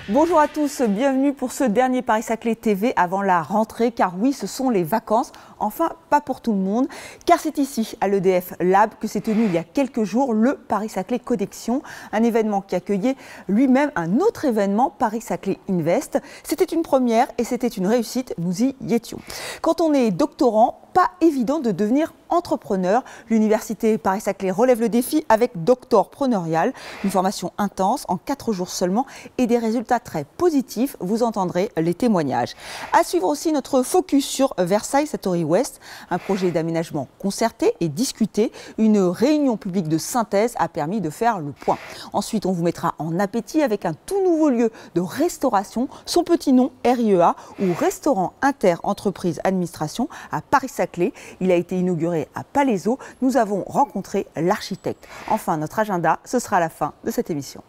Bonjour à tous, bienvenue pour ce dernier Paris-Saclay TV avant la rentrée, car oui, ce sont les vacances, enfin pas pour tout le monde, car c'est ici, à l'EDF Lab, que s'est tenu il y a quelques jours le Paris-Saclay Connexion, un événement qui accueillait lui-même un autre événement, Paris-Saclay Invest. C'était une première et c'était une réussite, nous y étions. Quand on est doctorant, pas évident de devenir entrepreneur. L'université Paris-Saclay relève le défi avec Doctorpreneurial, une formation intense en 4 jours seulement et des résultats très positifs. Vous entendrez les témoignages. À suivre aussi notre focus sur Versailles Satori West, un projet d'aménagement concerté et discuté. Une réunion publique de synthèse a permis de faire le point. Ensuite, on vous mettra en appétit avec un tout nouveau lieu de restauration, son petit nom RIEA ou Restaurant Inter-Entreprise Administration à Paris-Saclay. Il a été inauguré à Palaiseau. Nous avons rencontré l'architecte. Enfin, notre agenda, ce sera à la fin de cette émission.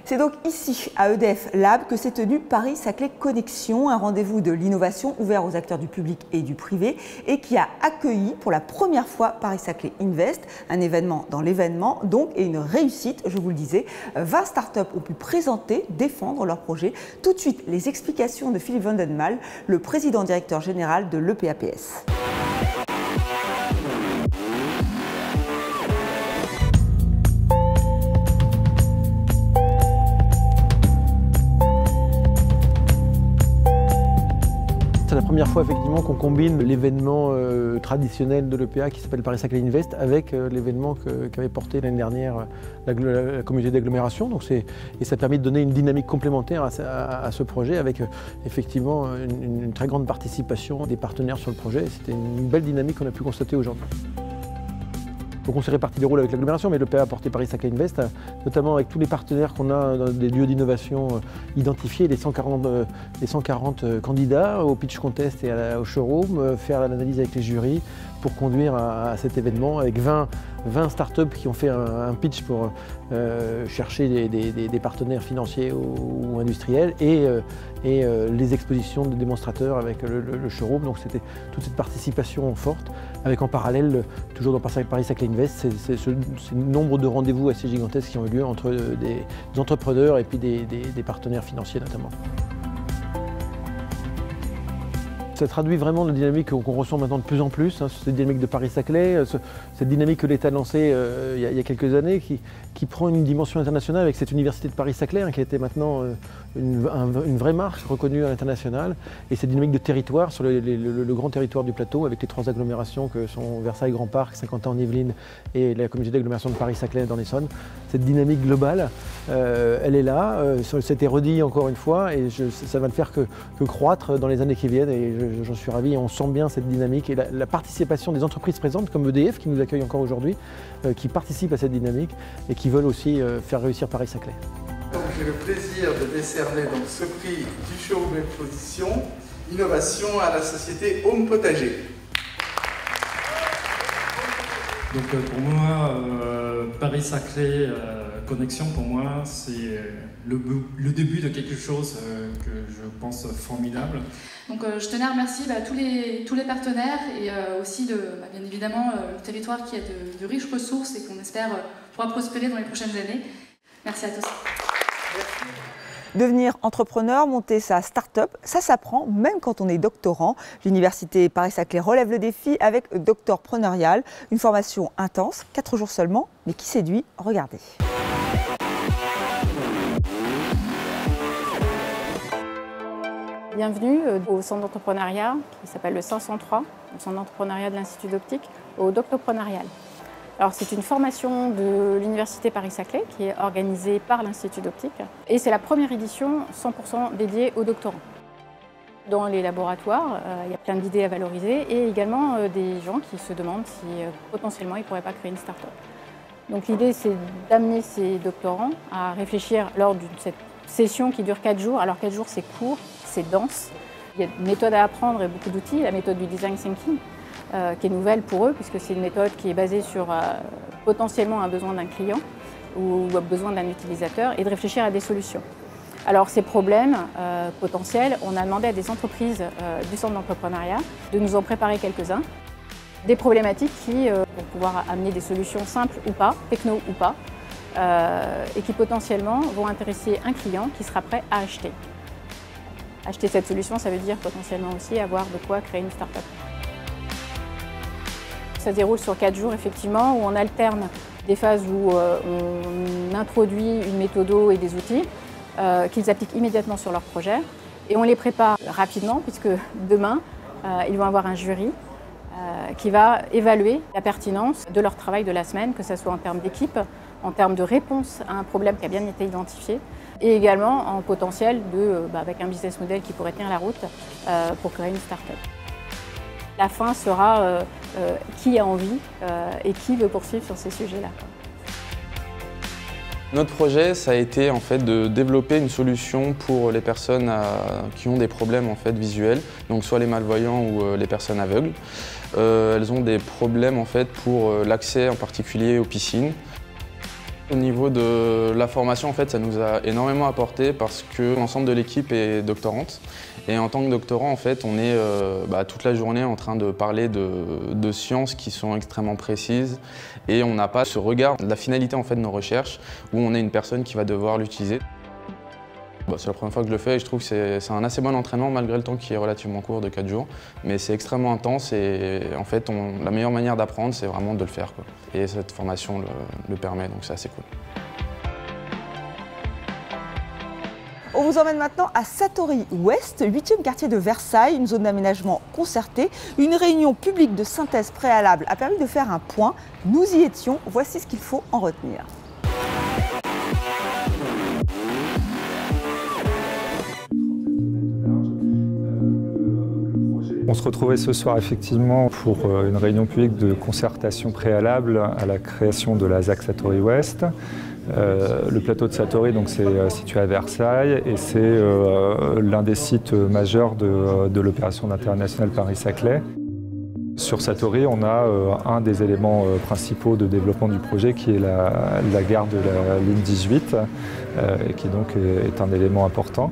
C'est donc ici, à EDF Lab, que s'est tenu Paris-Saclay Connexion, un rendez-vous de l'innovation ouvert aux acteurs du public et du privé et qui a accueilli pour la première fois Paris-Saclay Invest, un événement dans l'événement, donc, et une réussite, je vous le disais. 20 startups ont pu présenter, défendre leurs projets. Tout de suite, les explications de Philippe Vandenmal, le président-directeur général de l'EPAPS. C'est la première fois effectivement qu'on combine l'événement traditionnel de l'EPA qui s'appelle Paris-Saclay Invest avec l'événement qu'avait porté l'année dernière la communauté d'agglomération. Et ça permet de donner une dynamique complémentaire à ce projet avec effectivement une très grande participation des partenaires sur le projet. C'était une belle dynamique qu'on a pu constater aujourd'hui. Donc on s'est réparti les rôles avec l'agglomération, mais l'EPA a porté Paris-Saclay Invest, notamment avec tous les partenaires qu'on a dans des lieux d'innovation identifiés, les 140 candidats au pitch contest et au showroom, faire l'analyse avec les jurys pour conduire à cet événement avec 20 startups qui ont fait un pitch pour chercher des partenaires financiers ou industriels et les expositions de démonstrateurs avec le showroom. Donc c'était toute cette participation forte avec en parallèle, toujours dans Paris-Saclay Invest, c'est ce nombre de rendez-vous assez gigantesques qui ont eu lieu entre des entrepreneurs et puis des partenaires financiers notamment. Ça traduit vraiment la dynamique qu'on ressent maintenant de plus en plus, cette dynamique de Paris-Saclay, cette dynamique que l'État a lancée il y a quelques années, qui prend une dimension internationale avec cette université de Paris-Saclay, qui a été maintenant une vraie marque reconnue à l'international, et cette dynamique de territoire sur le grand territoire du plateau, avec les 3 agglomérations que sont Versailles Grand Parc, Saint-Quentin en Yvelines et la communauté d'agglomération de Paris-Saclay dans l'Essonne. Cette dynamique globale, elle est là, c'était redit encore une fois, et ça va ne faire que croître dans les années qui viennent, et j'en suis ravi, et on sent bien cette dynamique et la participation des entreprises présentes comme EDF qui nous accueille encore aujourd'hui, qui participent à cette dynamique et qui veulent aussi faire réussir Paris-Saclay. J'ai le plaisir de décerner donc ce prix du showroom exposition innovation à la société Home Potager. Donc pour moi, Paris-Saclay Connexion, pour moi, c'est le début de quelque chose que je pense formidable. Donc je tenais à remercier tous les partenaires et aussi bien évidemment le territoire qui a de riches ressources et qu'on espère pourra prospérer dans les prochaines années. Merci à tous. Devenir entrepreneur, monter sa start-up, ça s'apprend même quand on est doctorant. L'université Paris-Saclay relève le défi avec Doctorpreneurial, une formation intense, 4 jours seulement, mais qui séduit. Regardez. Bienvenue au centre d'entrepreneuriat qui s'appelle le 503, le centre d'entrepreneuriat de l'Institut d'optique, au Doctorpreneurial. Alors c'est une formation de l'université Paris-Saclay qui est organisée par l'Institut d'optique et c'est la première édition 100% dédiée aux doctorants. Dans les laboratoires, il y a plein d'idées à valoriser et également des gens qui se demandent si potentiellement ils ne pourraient pas créer une start-up. Donc l'idée c'est d'amener ces doctorants à réfléchir lors de cette session qui dure 4 jours. Alors 4 jours c'est court, c'est dense. Il y a une méthode à apprendre et beaucoup d'outils, la méthode du design thinking. Qui est nouvelle pour eux, puisque c'est une méthode qui est basée sur potentiellement un besoin d'un client ou un besoin d'un utilisateur, et de réfléchir à des solutions. Alors ces problèmes potentiels, on a demandé à des entreprises du centre d'entrepreneuriat de nous en préparer quelques-uns. Des problématiques qui vont pouvoir amener des solutions simples ou pas, techno ou pas, et qui potentiellement vont intéresser un client qui sera prêt à acheter. Acheter cette solution, ça veut dire potentiellement aussi avoir de quoi créer une start-up. Ça se déroule sur 4 jours effectivement, où on alterne des phases où on introduit une méthodo et des outils qu'ils appliquent immédiatement sur leur projet. Et on les prépare rapidement, puisque demain, ils vont avoir un jury qui va évaluer la pertinence de leur travail de la semaine, que ce soit en termes d'équipe, en termes de réponse à un problème qui a bien été identifié, et également en potentiel avec un business model qui pourrait tenir la route pour créer une start-up. La fin sera qui a envie et qui veut poursuivre sur ces sujets-là. Notre projet, ça a été en fait de développer une solution pour les personnes qui ont des problèmes en fait visuels, donc soit les malvoyants ou les personnes aveugles. Elles ont des problèmes en fait pour l'accès en particulier aux piscines. Au niveau de la formation, en fait, ça nous a énormément apporté parce que l'ensemble de l'équipe est doctorante. Et en tant que doctorant, en fait, on est toute la journée en train de parler de sciences qui sont extrêmement précises. Et on n'a pas ce regard de la finalité en fait, de nos recherches où on est une personne qui va devoir l'utiliser. C'est la première fois que je le fais et je trouve que c'est un assez bon entraînement malgré le temps qui est relativement court de 4 jours. Mais c'est extrêmement intense et en fait la meilleure manière d'apprendre c'est vraiment de le faire, quoi. Et cette formation le permet, donc c'est assez cool. On vous emmène maintenant à Satori Ouest, 8e quartier de Versailles, une zone d'aménagement concertée. Une réunion publique de synthèse préalable a permis de faire un point. Nous y étions, voici ce qu'il faut en retenir. On se retrouvait ce soir effectivement pour une réunion publique de concertation préalable à la création de la ZAC Satori Ouest. Le plateau de Satori, c'est situé à Versailles et c'est l'un des sites majeurs de l'opération internationale Paris-Saclay. Sur Satori, on a un des éléments principaux de développement du projet qui est la gare de la ligne 18 et qui donc est un élément important.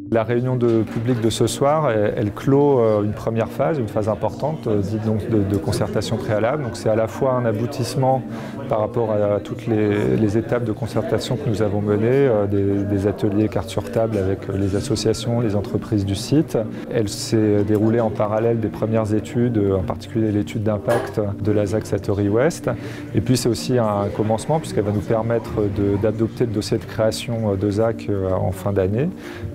La réunion publique de ce soir, elle clôt une première phase, une phase importante, dite donc de concertation préalable. Donc c'est à la fois un aboutissement par rapport à toutes les étapes de concertation que nous avons menées, des ateliers cartes sur table avec les associations, les entreprises du site. Elle s'est déroulée en parallèle des premières études, en particulier l'étude d'impact de la ZAC Satori Ouest. Et puis c'est aussi un commencement puisqu'elle va nous permettre d'adopter le dossier de création de ZAC en fin d'année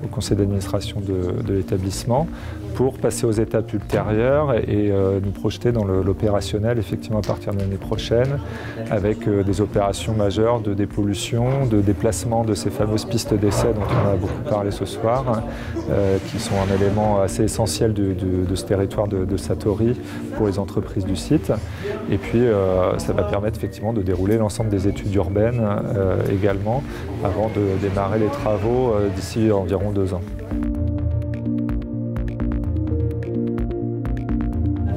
au conseil d'administration de l'établissement pour passer aux étapes ultérieures et nous projeter dans l'opérationnel effectivement à partir de l'année prochaine avec des opérations majeures de dépollution, de déplacement de ces fameuses pistes d'essai dont on a beaucoup parlé ce soir, qui sont un élément assez essentiel de ce territoire de Satori pour les entreprises du site. Et puis ça va permettre effectivement de dérouler l'ensemble des études urbaines également avant de démarrer les travaux d'ici environ 2 ans.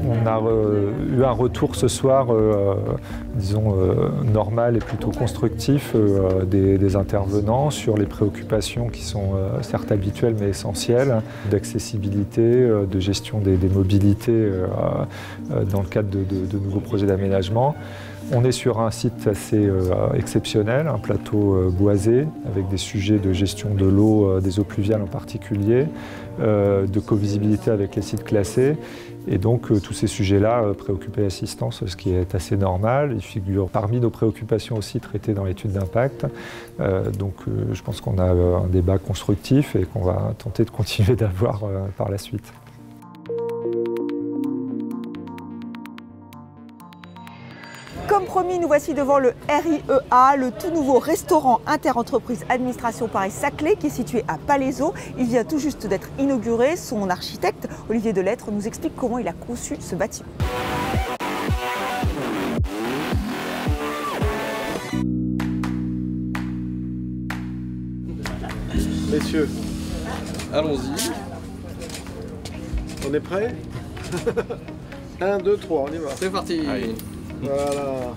On a eu un retour ce soir, disons, normal et plutôt constructif des intervenants sur les préoccupations qui sont certes habituelles mais essentielles, d'accessibilité, de gestion des mobilités dans le cadre de nouveaux projets d'aménagement. On est sur un site assez exceptionnel, un plateau boisé avec des sujets de gestion de l'eau, des eaux pluviales en particulier, de covisibilité avec les sites classés. Et donc tous ces sujets-là préoccupaient l'assistance, ce qui est assez normal. Ils figurent parmi nos préoccupations aussi traitées dans l'étude d'impact. Je pense qu'on a un débat constructif et qu'on va tenter de continuer d'avoir par la suite. Comme promis, nous voici devant le RIEA, le tout nouveau restaurant Interentreprise Administration Paris-Saclay qui est situé à Palaiseau. Il vient tout juste d'être inauguré. Son architecte, Olivier Delettre, nous explique comment il a conçu ce bâtiment. Messieurs, allons-y. On est prêts? 1, 2, 3, on y va. C'est parti. Allez. Voilà.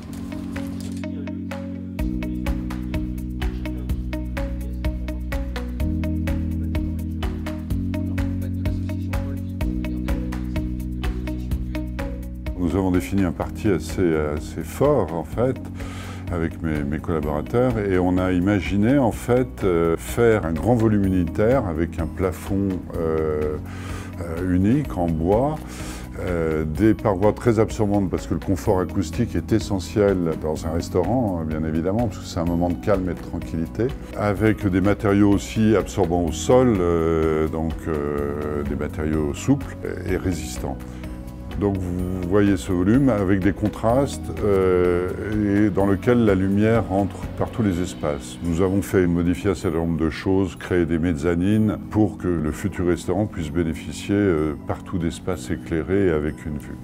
avons défini un parti assez fort en fait, avec mes collaborateurs, et on a imaginé en fait faire un grand volume unitaire avec un plafond unique en bois, des parois très absorbantes parce que le confort acoustique est essentiel dans un restaurant, bien évidemment, parce que c'est un moment de calme et de tranquillité, avec des matériaux aussi absorbants au sol, donc des matériaux souples et résistants. Donc vous voyez ce volume avec des contrastes et dans lequel la lumière rentre par tous les espaces. Nous avons modifié un certain nombre de choses, créé des mezzanines pour que le futur restaurant puisse bénéficier partout d'espaces éclairés et avec une vue.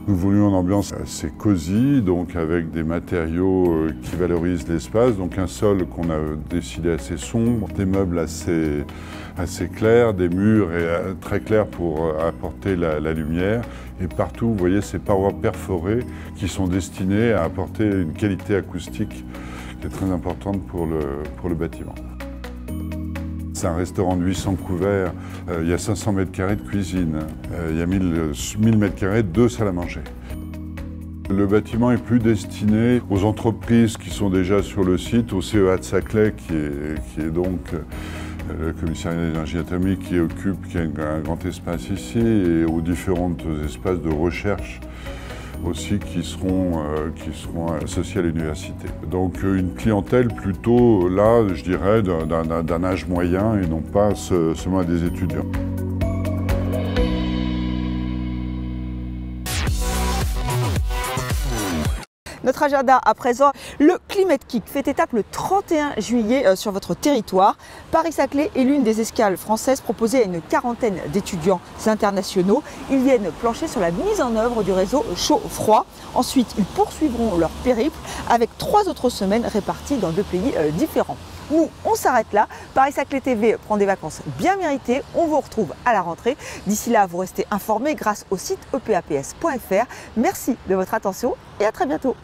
Nous voulions une ambiance assez cosy, donc avec des matériaux qui valorisent l'espace, donc un sol qu'on a décidé assez sombre, des meubles assez clairs, des murs très clairs pour apporter la lumière. Et partout, vous voyez ces parois perforées qui sont destinées à apporter une qualité acoustique qui est très importante pour le bâtiment. C'est un restaurant de 800 couverts, il y a 500 mètres carrés de cuisine, il y a 1000 mètres carrés de salles à manger. Le bâtiment est plus destiné aux entreprises qui sont déjà sur le site, au CEA de Saclay qui est donc le commissariat d'énergie atomique qui a un grand espace ici, et aux différents espaces de recherche aussi qui seront associés à l'université. Donc une clientèle plutôt, là, je dirais, d'un âge moyen et non pas seulement à des étudiants. Notre agenda à présent, le Climate Kick fait étape le 31 juillet sur votre territoire. Paris-Saclay est l'une des escales françaises proposées à une quarantaine d'étudiants internationaux. Ils viennent plancher sur la mise en œuvre du réseau chaud-froid. Ensuite, ils poursuivront leur périple avec 3 autres semaines réparties dans 2 pays différents. Nous, on s'arrête là. Paris-Saclay TV prend des vacances bien méritées. On vous retrouve à la rentrée. D'ici là, vous restez informés grâce au site epaps.fr. Merci de votre attention et à très bientôt.